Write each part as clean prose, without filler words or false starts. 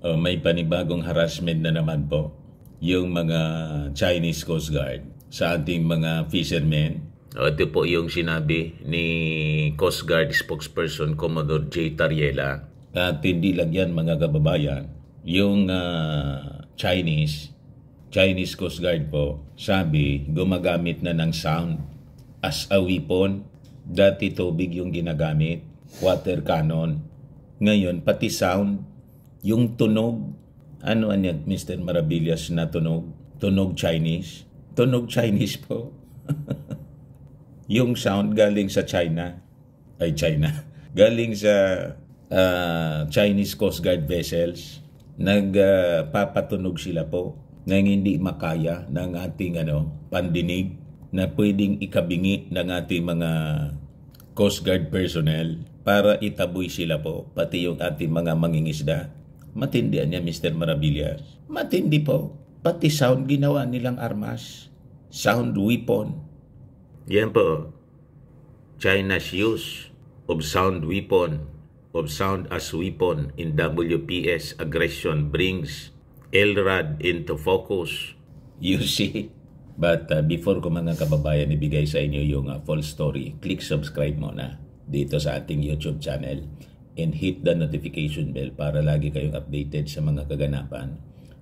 May panibagong harassment na naman po yung mga Chinese Coast Guard sa ating mga fishermen. Ito po yung sinabi ni Coast Guard spokesperson Commodore J. Tariela. At hindi lang yan mga kababayan, yung Chinese Coast Guard po, sabi gumagamit na ng sound as a weapon. Dati tubig yung ginagamit, water cannon. Ngayon, pati sound, yung tunog. Ano yan, Mr. Maravillas, na tunog? Tunog Chinese? Tunog Chinese po. Yung sound galing sa China. Galing sa Chinese Coast Guard vessels. Nagpapatunog sila po nang hindi makaya ng ating pandinig na pwedeng ikabingi ng ating mga Coast Guard personnel para itaboy sila po, pati yung ating mga mangingisda. Matindi niya, Mr. Maravillas. Matindi po. Pati sound ginawa nilang armas. Sound weapon. Yan po. China's use of sound weapon, of sound as weapon in WPS aggression brings LRAD into focus. You see? But before ko mga kababayan ibigay sa inyo yung full story, click subscribe muna dito sa ating YouTube channel and hit the notification bell para lagi kayong updated sa mga kaganapan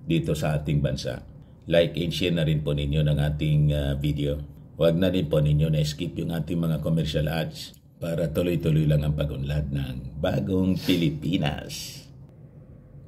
dito sa ating bansa. Like and share na rin po ninyo ng ating video. Huwag na rin po ninyo na skip yung ating mga commercial ads para tuloy-tuloy lang ang pag-unlad ng bagong Pilipinas.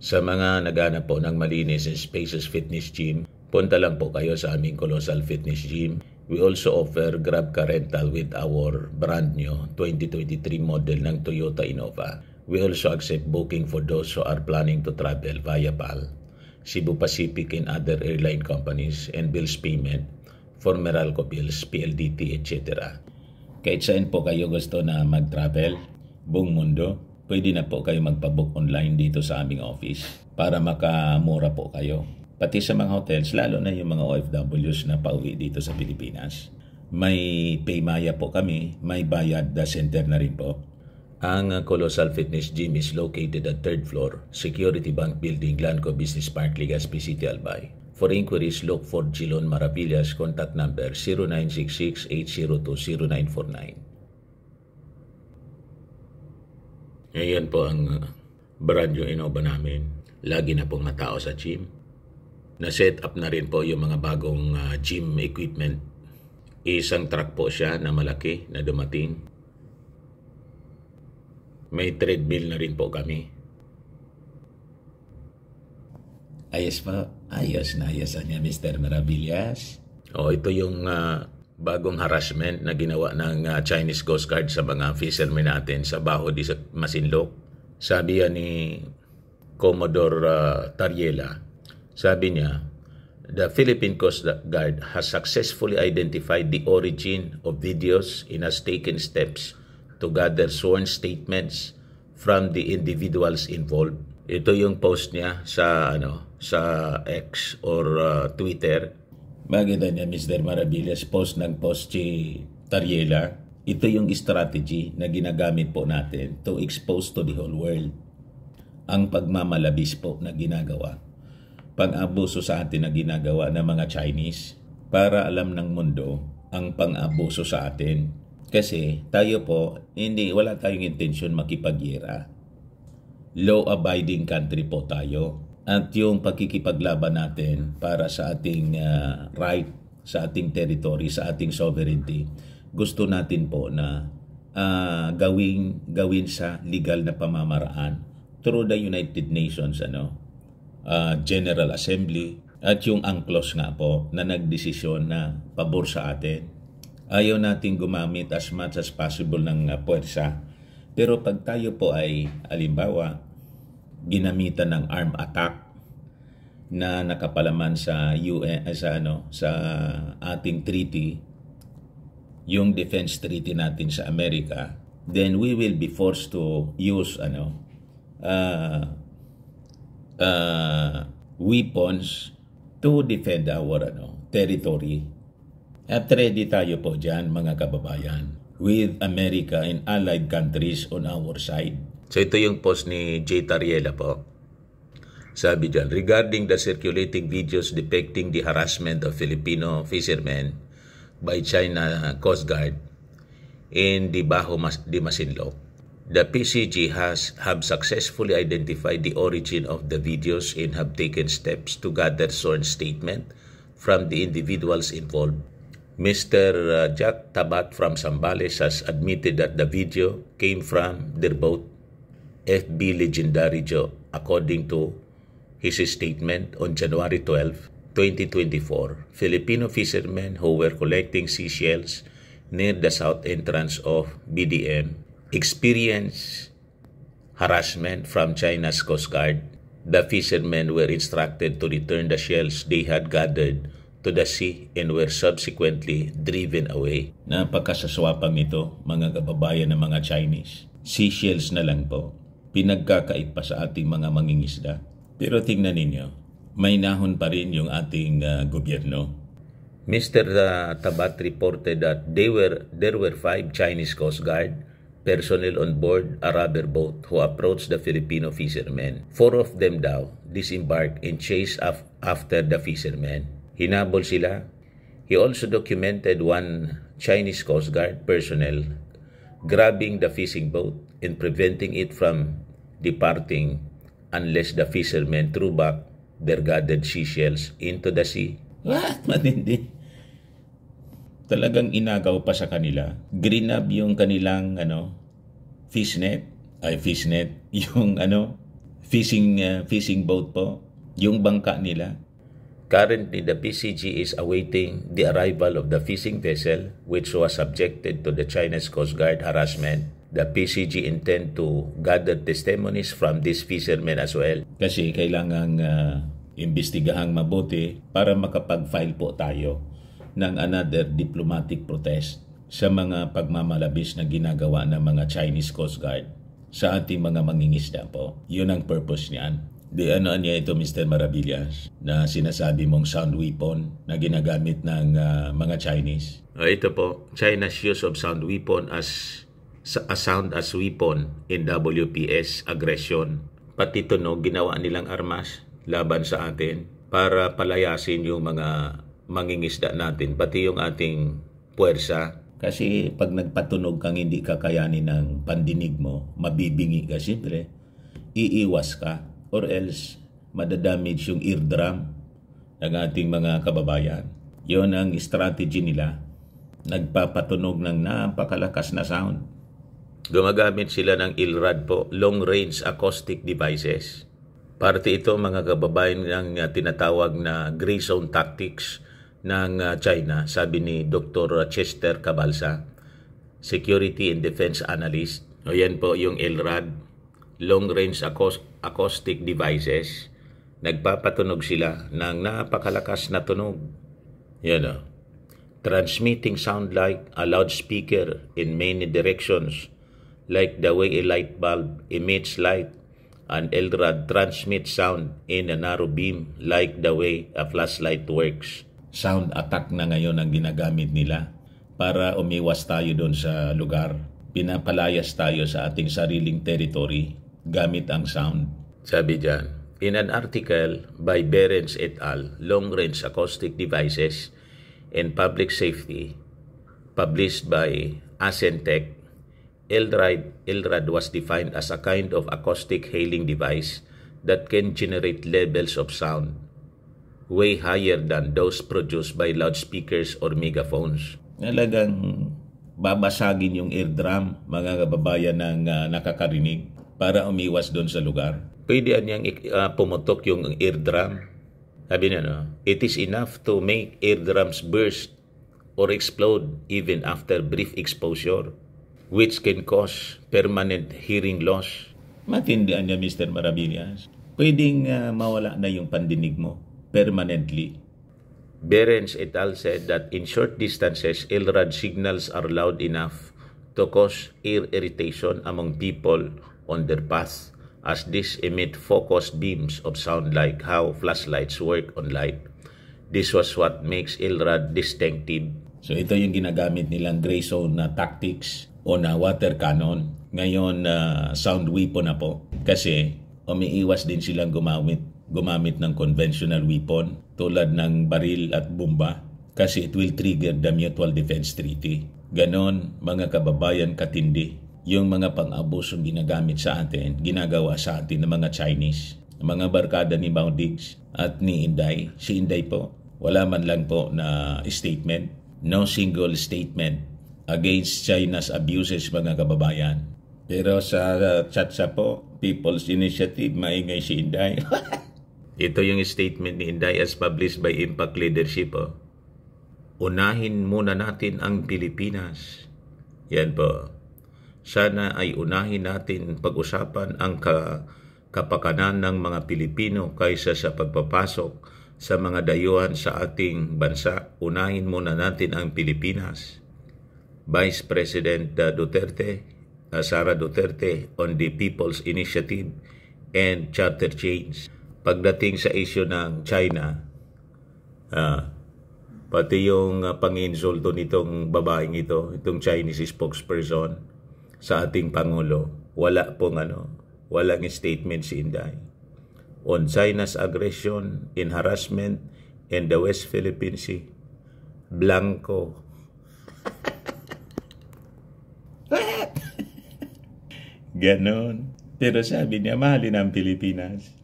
Sa mga naghanap po ng malinis and spacious fitness gym, punta lang po kayo sa aming Colossal Fitness Gym. We also offer Grab Car Rental with our brand new 2023 model ng Toyota Innova. We also accept booking for those who are planning to travel via PAL, Cebu Pacific and other airline companies, and bills payment for Meralco bills, PLDT, etc. Kahit saan po kayo gusto na mag-travel, buong mundo, pwede na po kayo magpabook online dito sa aming office para makamura po kayo. Pati sa mga hotels, lalo na yung mga OFWs na pauwi dito sa Pilipinas. May Paymaya po kami, may bayad center na rin po. Ang Colossal Fitness Gym is located at 3rd floor, Security Bank Building, Glanco Business Park, Legazpi City, Albay. For inquiries, look for Gilon Maravillas, contact number 0966-802-0949. Ngayon po ang brand new Innova namin. Lagi na pong matao sa gym. Na-set up na rin po yung mga bagong gym equipment. Isang truck po siya na malaki na dumating. May treadmill na rin po kami. Ayos pa. Ayos na niya, Mr. Maravillas. Ito yung bagong harassment na ginawa ng Chinese Coast Guard sa mga fishermen natin sa Baho di Masinloc. Sabi yan ni Commodore Tariela. Sabi niya, the Philippine Coast Guard has successfully identified the origin of videos and has taken steps to gather sworn statements from the individuals involved. Ito yung post niya sa X or Twitter. Bagay niya, Mr. Maravillas, post si Tariela. Ito yung strategy na ginagamit po natin to expose to the whole world ang pagmamalabis po na ginagawa, pang-abuso sa atin na ginagawa ng mga Chinese para alam ng mundo ang pang-abuso sa atin. Kasi tayo po, wala tayong intensyon makipagyera. Law-abiding country po tayo. At yung pagkikipaglaban natin para sa ating right, sa ating territory, sa ating sovereignty, gusto natin po na gawin sa legal na pamamaraan through the United Nations General Assembly at yung UNCLOS nga po na nagdesisyon na pabor sa atin. Ayaw natin gumamit as much as possible ng puwersa. Pero pag tayo po ay halimbawa ginamitan ng armed attack na nakapalaman sa UN sa ating treaty, yung defense treaty natin sa Amerika, then we will be forced to use weapons to defend our territory. At ready tayo po dyan, mga kababayan, with America and allied countries on our side. So ito yung post ni J. Tariela po. Sabi dyan, regarding the circulating videos depicting the harassment of Filipino fishermen by China Coast Guard in the Bajo de Masinloc, the PCG have successfully identified the origin of the videos and have taken steps to gather sworn statement from the individuals involved. Mr. Jack Tabat from Zambales has admitted that the video came from their boat, FB Legendary Joe, according to his statement on January 12, 2024. Filipino fishermen who were collecting seashells near the south entrance of BDM experienced harassment from China's Coast Guard. The fishermen were instructed to return the shells they had gathered to the sea and were subsequently driven away. Napakasaswapang ito, mga kababayan ng mga Chinese. Seashells na lang po. Pinagkakait pa sa ating mga mangingisda. Pero tingnan ninyo, may nahon pa rin yung ating gobyerno. Mr. Tabat reported that there were 5 Chinese Coast Guard personnel on board a rubber boat who approached the Filipino fishermen. 4 of them daw disembarked and chased after the fishermen. Hinabol sila. He also documented 1 Chinese Coast Guard personnel grabbing the fishing boat and preventing it from departing unless the fishermen threw back their gathered seashells into the sea. What? Matindi. Talagang inagaw pa sa kanila. Grinab yung kanilang fishnet, yung fishing boat po, yung bangka nila. Currently, the PCG is awaiting the arrival of the fishing vessel which was subjected to the Chinese Coast Guard harassment. The PCG intend to gather testimonies from these fishermen as well. Kasi kailangang imbestigahang mabuti para makapag-file po tayo ng another diplomatic protest sa mga pagmamalabis na ginagawa ng mga Chinese Coast Guard sa ating mga mangingisda po. Yun ang purpose niyan. Di ano niya ito, Mr. Maravillas, na sinasabi mong sound weapon na ginagamit ng mga Chinese? Ito po, China's use of sound weapon as weapon in WPS aggression. Pati tunog, ginawa nilang armas laban sa atin para palayasin yung mga mangingisda natin, pati yung ating puwersa. Kasi pag nagpatunog kang hindi kakayanin ng pandinig mo, mabibingi ka, siyempre, iiwas ka or else madadamage yung eardrum ng ating mga kababayan. Yun ang strategy nila. Nagpapatunog ng napakalakas na sound. Gumagamit sila ng ILRAD po, Long Range Acoustic Devices. Parte ito mga kababayan ng tinatawag na Gray Zone Tactics ng China, sabi ni Dr. Chester Cabalsa, Security and Defense Analyst. O yan po yung ILRAD, Long Range Acoustic Devices. Nagpapatunog sila ng napakalakas na tunog. Yan o. Transmitting sound like a loudspeaker in many directions, like the way a light bulb emits light, and ILRAD transmits sound in a narrow beam like the way a flashlight works. Sound attack na ngayon ang ginagamit nila para umiwas tayo doon sa lugar. Pinapalayas tayo sa ating sariling territory gamit ang sound. Sabi dyan, in an article by Behrens et al., Long Range Acoustic Devices and Public Safety, published by Ascentech, ILRAD was defined as a kind of acoustic hailing device that can generate levels of sound way higher than those produced by loudspeakers or megaphones. Talagang babasagin yung eardrum, mga kababayan ng nakakarinig para umiwas doon sa lugar. Pwede niyang pumutok yung eardrum. Sabi niya, it is enough to make eardrums burst or explode even after brief exposure, which can cause permanent hearing loss. Matindihan niya, Mr. Maravillas. Pwedeng mawala na yung pandinig mo permanently. Behrens et al. Said that in short distances, ILRAD signals are loud enough to cause ear irritation among people on their path, as these emit focused beams of sound like how flashlights work on light. This was what makes ILRAD distinctive. So ito yung ginagamit nilang gray zone na tactics o na water cannon. Ngayon, sound weapon na po. Kasi umiiwas din silang gumamit ng conventional weapon tulad ng baril at bomba kasi it will trigger the Mutual Defense Treaty. Ganon, mga kababayan, katindi yung mga pang-abusong ginagamit sa atin, ginagawa sa atin ng mga Chinese. Mga barkada ni Mao Diggs at ni Inday. Si Inday po, wala man lang po na statement. No single statement against China's abuses, mga kababayan. Pero sa chatsa po, People's Initiative, maingay si Inday. Ito yung statement ni Inday as published by Impact Leadership. Unahin muna natin ang Pilipinas. Yan po. Sana ay unahin natin pag-usapan ang kapakanan ng mga Pilipino kaysa sa pagpapasok sa mga dayuhan sa ating bansa. Unahin muna natin ang Pilipinas. Vice President Duterte, Sara Duterte on the People's Initiative and Charter Change. Pagdating sa issue ng China, pati yung pang-insulto nitong babaeng ito, itong Chinese spokesperson sa ating Pangulo, walang statement si Inday. On China's aggression in harassment in the West Philippine Sea, blanco. Ganon. Pero sabi niya, mahalin ang Pilipinas.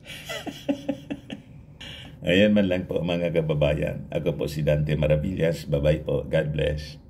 Ayan man lang po, mga kababayan. Ako po si Dante Maravillas. Bye-bye po. God bless.